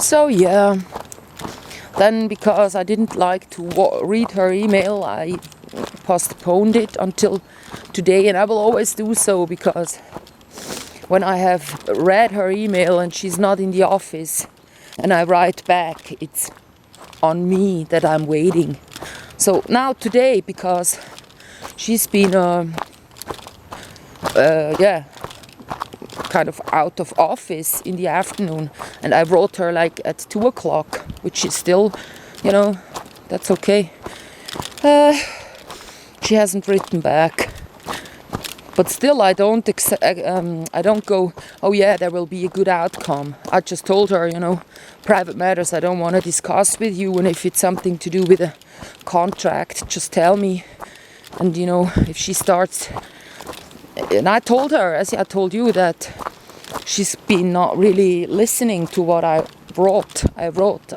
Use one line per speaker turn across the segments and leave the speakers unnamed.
So yeah, then because I didn't like to read her email, I postponed it until today, and I will always do so, because when I have read her email and she's not in the office and I write back, it's on me that I'm waiting. So now today, because she's been kind of out of office in the afternoon, and I wrote her like at 2 o'clock, which is still, that's okay. She hasn't written back, but still I don't go, oh yeah, there will be a good outcome. I just told her, private matters I don't want to discuss with you, and if it's something to do with a contract, just tell me. And if she starts, and I told her, as I told you, that she's been not really listening to what I wrote.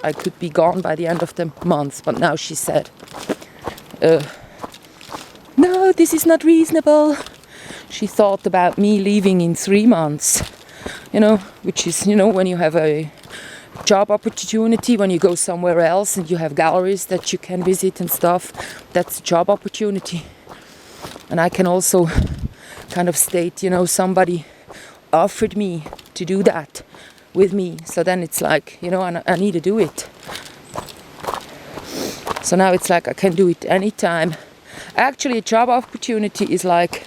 I could be gone by the end of the month, but now she said, no, this is not reasonable. She thought about me leaving in 3 months, which is, when you have a job opportunity, when you go somewhere else and you have galleries that you can visit and stuff, that's a job opportunity. And I can also kind of state, somebody offered me to do that with me. So then it's like, I need to do it. So now it's like I can do it anytime. Actually, a job opportunity is like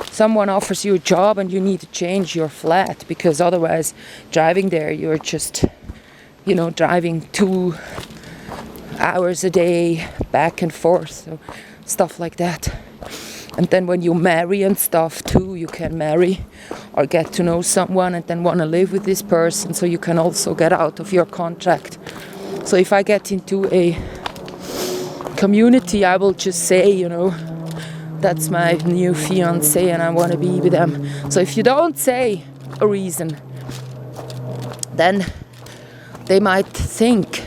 someone offers you a job and you need to change your flat, because otherwise driving there you're just, driving 2 hours a day back and forth, so stuff like that. And then when you marry and stuff too, you can marry or get to know someone and then want to live with this person, so you can also get out of your contract. So if I get into a community, I will just say, that's my new fiancé and I want to be with them. So if you don't say a reason, then they might think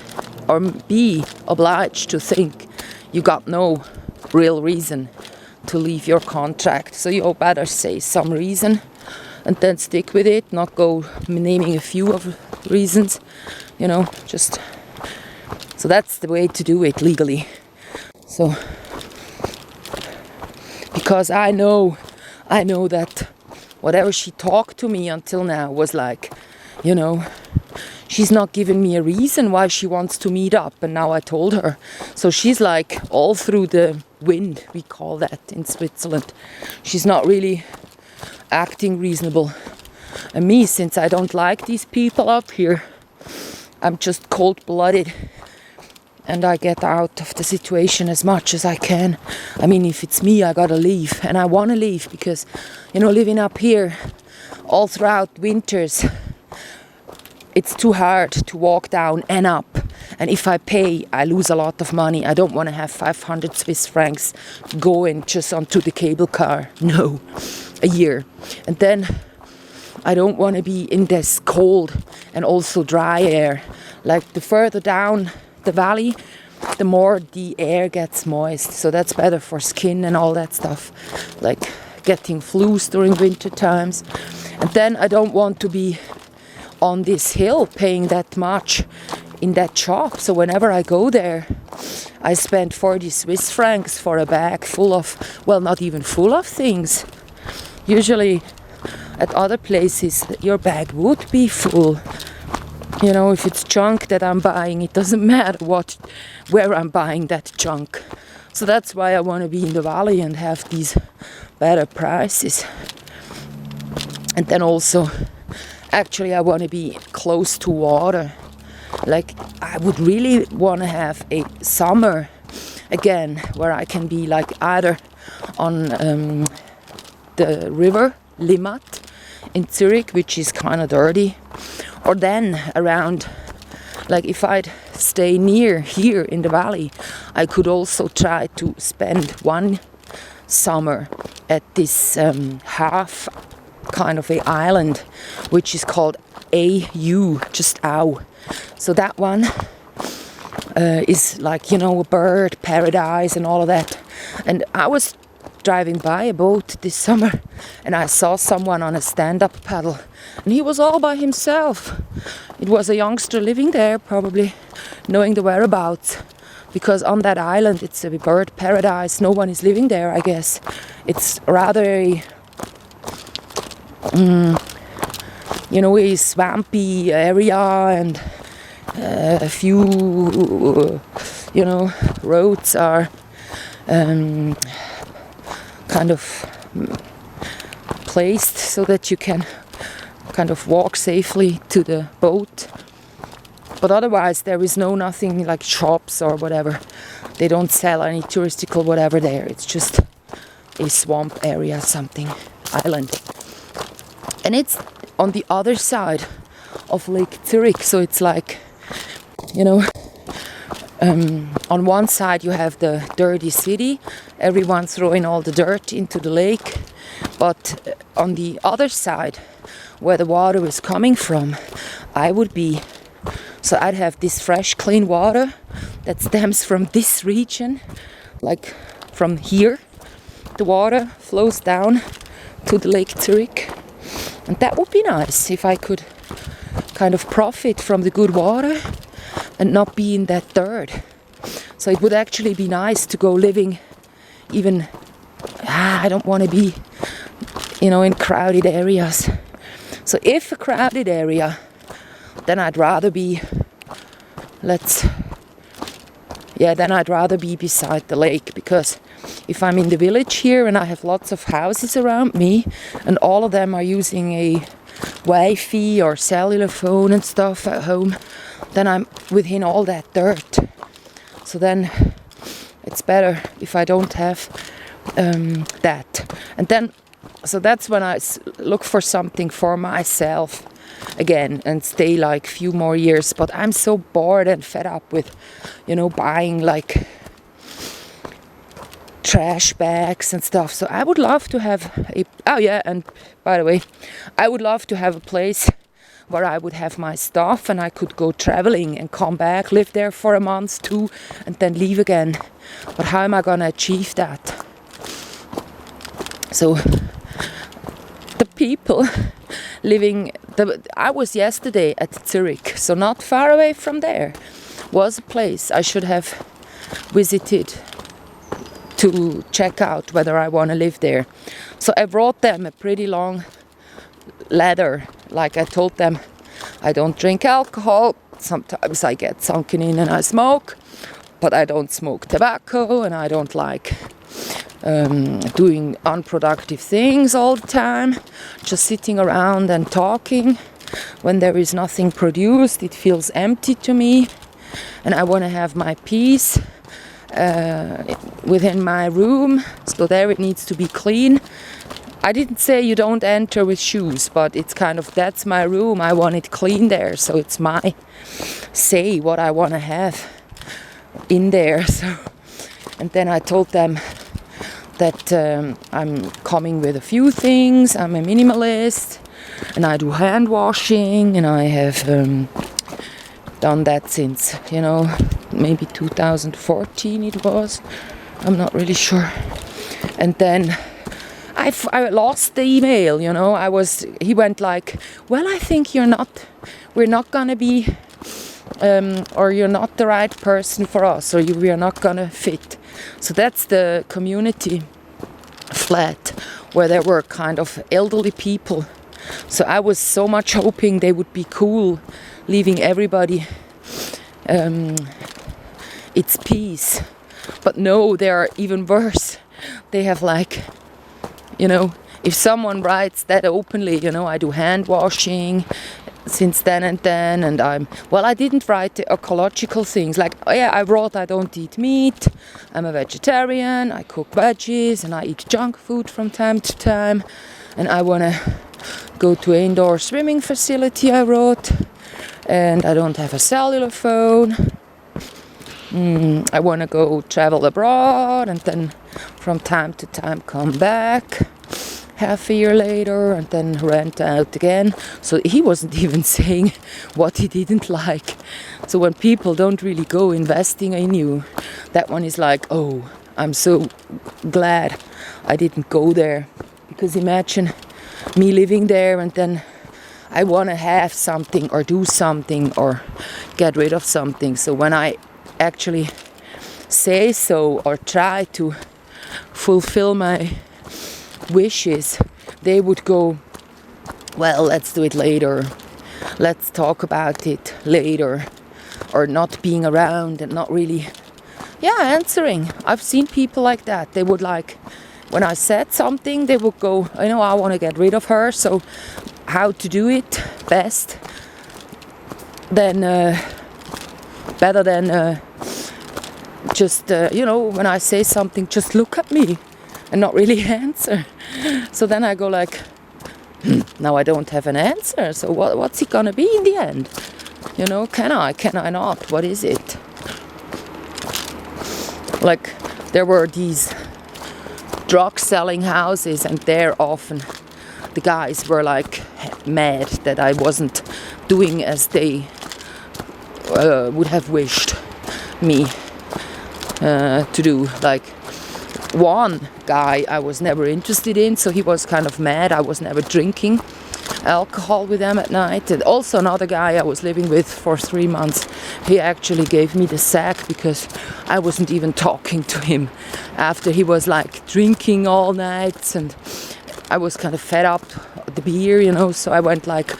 or be obliged to think you got no real reason to leave your contract. So you better say some reason and then stick with it, not go naming a few of reasons, just. So that's the way to do it legally. So, because I know that whatever she talked to me until now was like, she's not giving me a reason why she wants to meet up, and now I told her. So she's like all through the wind, we call that in Switzerland. She's not really acting reasonable. And me, since I don't like these people up here, I'm just cold-blooded. And I get out of the situation as much as I can. I mean, if it's me, I gotta leave. And I wanna leave because, living up here all throughout winters, it's too hard to walk down and up. And if I pay, I lose a lot of money. I don't want to have 500 Swiss francs going just onto the cable car. No, a year. And then I don't want to be in this cold and also dry air. Like the further down the valley, the more the air gets moist, so that's better for skin and all that stuff, like getting flus during winter times. And then I don't want to be on this hill paying that much in that shop, so whenever I go there I spend 40 Swiss francs for a bag full of, well, not even full of things. Usually at other places your bag would be full. If it's junk that I'm buying, it doesn't matter where I'm buying that junk. So that's why I want to be in the valley and have these better prices. And then also, actually, I want to be close to water. Like, I would really want to have a summer again, where I can be like either on the river Limmat in Zurich, which is kind of dirty, or then around, like if I'd stay near here in the valley, I could also try to spend one summer at this half kind of a island, which is called AU, just Au. So that one is like, a bird paradise and all of that. And I was driving by a boat this summer and I saw someone on a stand-up paddle and he was all by himself. It was a youngster living there, probably knowing the whereabouts, because on that island it's a bird paradise. No one is living there, I guess. It's rather a a swampy area and a few roads are kind of placed so that you can kind of walk safely to the boat. But otherwise there is nothing like shops or whatever. They don't sell any touristical whatever there. It's just a swamp area, something, island. And it's on the other side of Lake Zurich, so it's like, on one side you have the dirty city, everyone throwing all the dirt into the lake, but on the other side, where the water is coming from, I'd have this fresh, clean water that stems from this region, like from here, the water flows down to the Lake Zurich, and that would be nice if I could kind of profit from the good water and not be in that dirt. So it would actually be nice to go living even, I don't want to be, in crowded areas. So if a crowded area, then I'd rather be, beside the lake, because if I'm in the village here and I have lots of houses around me and all of them are using a Wi-Fi or cellular phone and stuff at home, then I'm within all that dirt. So then it's better if I don't have that. And then, so that's when I look for something for myself again and stay like few more years. But I'm so bored and fed up with, buying like trash bags and stuff. So I would love to have and by the way, I would love to have a place where I would have my stuff and I could go traveling and come back, live there for a month, 2, and then leave again. But how am I going to achieve that? So the people I was yesterday at Zurich, so not far away from there, was a place I should have visited to check out whether I want to live there. So I brought them a pretty long letter. Like I told them, I don't drink alcohol. Sometimes I get sunken in and I smoke, but I don't smoke tobacco and I don't like doing unproductive things all the time. Just sitting around and talking. When there is nothing produced, it feels empty to me, and I want to have my peace within my room. So there it needs to be clean. I didn't say you don't enter with shoes, but it's kind of, that's my room. I want it clean there, so it's my say what I want to have in there. So, and then I told them that I'm coming with a few things. I'm a minimalist, and I do hand washing, and I have done that since, maybe 2014 it was. I'm not really sure. And then I lost the email, he went like, well, I think we're not gonna be, or you're not the right person for us, or we are not gonna fit. So that's the community flat where there were kind of elderly people. So I was so much hoping they would be cool, leaving everybody its peace. But no, they are even worse. They have like, if someone writes that openly, I do hand washing since then, and I didn't write the ecological things, like, I wrote I don't eat meat, I'm a vegetarian, I cook veggies, and I eat junk food from time to time, and I want to go to an indoor swimming facility, I wrote, and I don't have a cellular phone. I want to go travel abroad and then from time to time come back half a year later and then rent out again. So he wasn't even saying what he didn't like. So when people don't really go investing in you, that one is like, oh, I'm so glad I didn't go there, because imagine me living there and then I want to have something or do something or get rid of something. So when I actually say so or try to fulfill my wishes, they would go, well, let's do it later, let's talk about it later, or not being around and not really answering. I've seen people like that. They would like, when I said something, they would go, I want to get rid of her, so how to do it best then better than just when I say something, just look at me and not really answer. So then I go like, now I don't have an answer, so what's it gonna be in the end? Can I not? What is it? Like, there were these drug selling houses, and there often the guys were like mad that I wasn't doing as they would have wished me to do. Like, one guy I was never interested in, so he was kind of mad I was never drinking alcohol with them at night. And also another guy I was living with for 3 months, he actually gave me the sack because I wasn't even talking to him after he was like drinking all nights, and I was kind of fed up the beer, so I went like,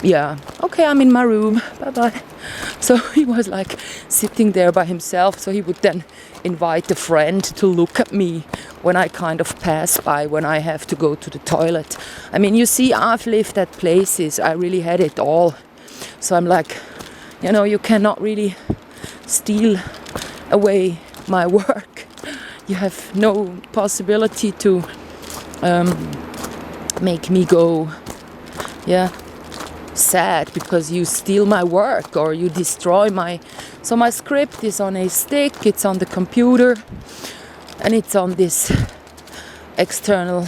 yeah, okay, I'm in my room, bye-bye. So he was like sitting there by himself, so he would then invite a friend to look at me when I kind of pass by, when I have to go to the toilet. I mean, you see, I've lived at places, I really had it all. So I'm like, you cannot really steal away my work. You have no possibility to make me go, sad because you steal my work or you destroy so my script is on a stick, it's on the computer, and it's on this external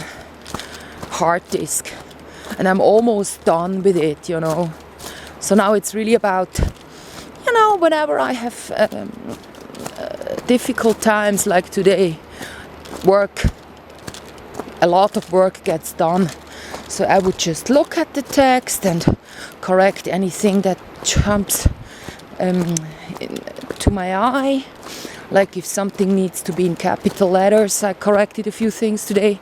hard disk, and I'm almost done with it, so now it's really about, whenever I have difficult times like today, a lot of work gets done. So I would just look at the text and correct anything that jumps to my eye. Like if something needs to be in capital letters, I corrected a few things today.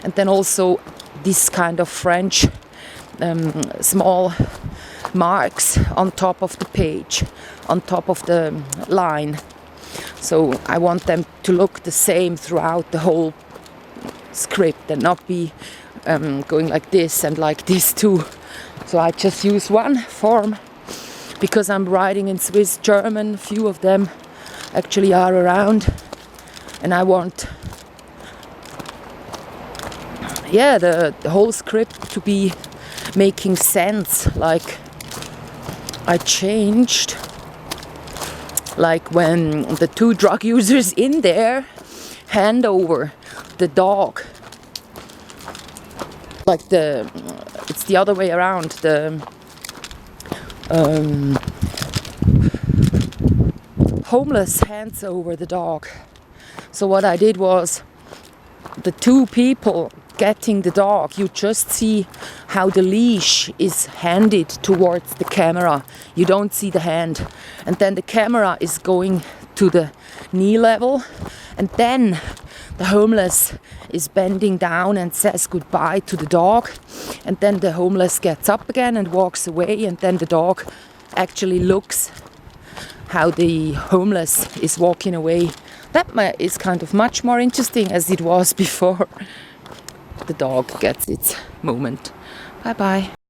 And then also this kind of French small marks on top of the page, on top of the line. So I want them to look the same throughout the whole script and not be going like this and like this too. So I just use one form because I'm writing in Swiss German. Few of them actually are around, and I want the whole script to be making sense. Like I changed, like when the 2 drug users in there hand over the dog, like it's the other way around, the homeless hands over the dog. So what I did was, the 2 people getting the dog, you just see how the leash is handed towards the camera. You don't see the hand. And then the camera is going to the knee level, and then the homeless is bending down and says goodbye to the dog, and then the homeless gets up again and walks away, and then the dog actually looks how the homeless is walking away. That is kind of much more interesting as it was before. The dog gets its moment. Bye bye.